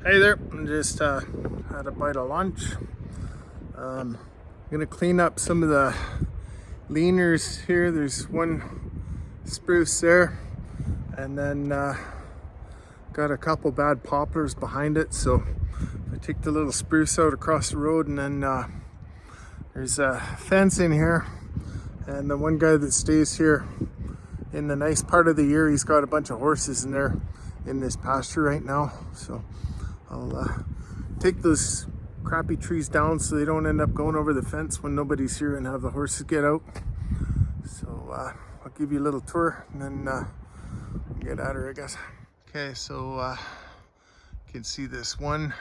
Hey there, I just had a bite of lunch. I'm gonna clean up some of the leaners here. There's one spruce there, and then got a couple bad poplars behind it. So I take the little spruce out across the road, and then there's a fence in here. And the one guy that stays here in the nice part of the year, he's got a bunch of horses in there in this pasture right now. So I'll take those crappy trees down so they don't end up going over the fence when nobody's here, and have the horses get out. So I'll give you a little tour and then get at her, I guess. Okay, so you can see this one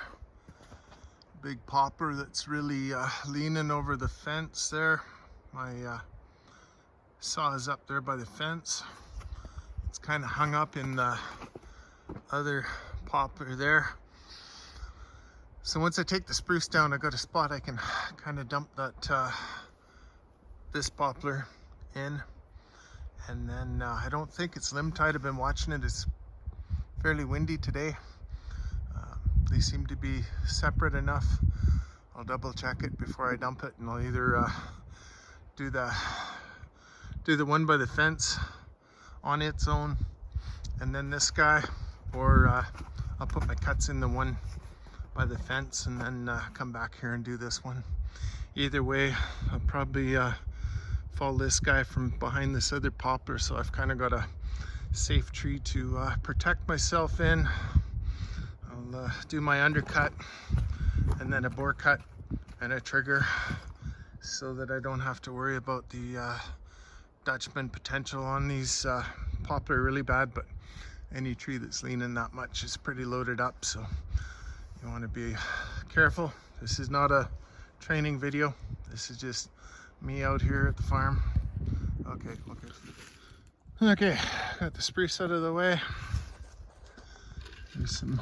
big poplar that's really leaning over the fence there. My saw is up there by the fence. It's kind of hung up in the other poplar there. So once I take the spruce down, I got a spot I can kind of dump that this poplar in, and then I don't think it's limb tied. I've been watching it. It's fairly windy today. They seem to be separate enough. I'll double check it before I dump it, and I'll either do the one by the fence on its own, and then this guy, or I'll put my cuts in the one by the fence and then come back here and do this one. Either way, I'll probably follow this guy from behind this other poplar, so I've kind of got a safe tree to protect myself in. I'll do my undercut and then a bore cut and a trigger, so that I don't have to worry about the Dutchman potential on these poplar. Really bad, but any tree that's leaning that much is pretty loaded up, so you want to be careful. This is not a training video. This is just me out here at the farm. Okay, got the spruce out of the way. There's some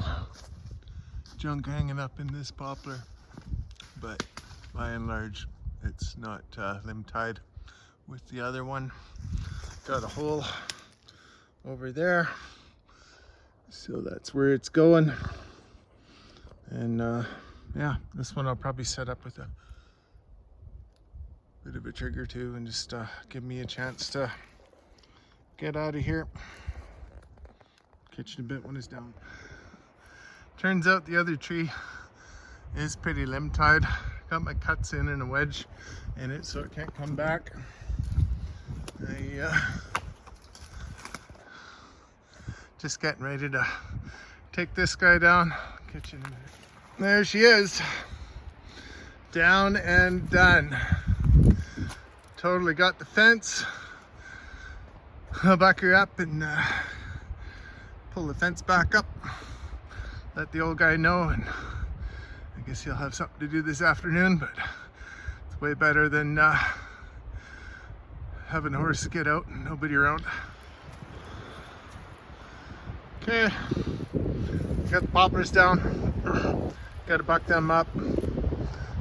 junk hanging up in this poplar, but by and large it's not limb tied with the other one. Got a hole over there, so that's where it's going. And yeah, this one I'll probably set up with a bit of a trigger too, and just give me a chance to get out of here. Catch it a bit when it's down. Turns out the other tree is pretty limb tied. Got my cuts in and a wedge in it, so it can't come back. I just getting ready to take this guy down. Catch it in a minute. There she is, down and done. Totally got the fence. I'll back her up and pull the fence back up. Let the old guy know, and I guess he'll have something to do this afternoon, but it's way better than having the horses get out and nobody around. Okay, got the poplars down. Got to buck them up,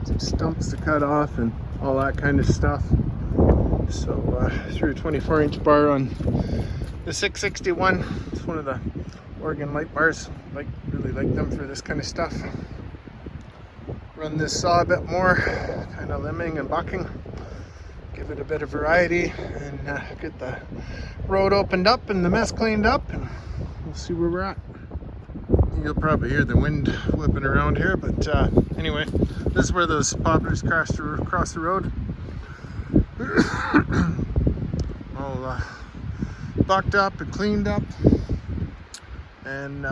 some stumps to cut off and all that kind of stuff. So threw a 24-inch bar on the 661. It's one of the Oregon light bars. Really like them for this kind of stuff. Run this saw a bit more, kind of limbing and bucking. Give it a bit of variety, and get the road opened up and the mess cleaned up, and we'll see where we're at. You'll probably hear the wind whipping around here, but anyway, this is where those poplars cross the road. All bucked up and cleaned up, and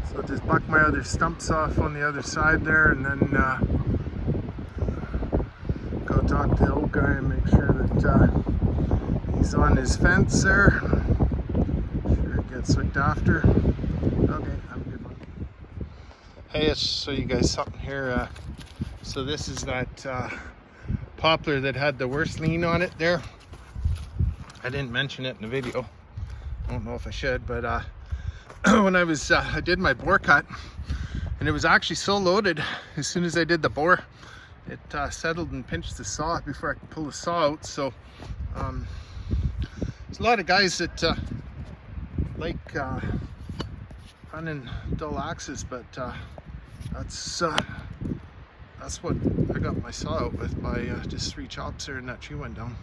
so just buck my other stumps off on the other side there, and then go talk to the old guy and make sure that he's on his fence there. Sure it gets looked after. Okay, have a good one. Hey, let's show you guys something here. So this is that poplar that had the worst lean on it there. I didn't mention it in the video. I don't know if I should, but when I did my bore cut, and it was actually so loaded, as soon as I did the bore, it settled and pinched the saw before I could pull the saw out. So there's a lot of guys that like finding dull axes, but that's what I got my saw out with by just 3 chops there, and that tree went down.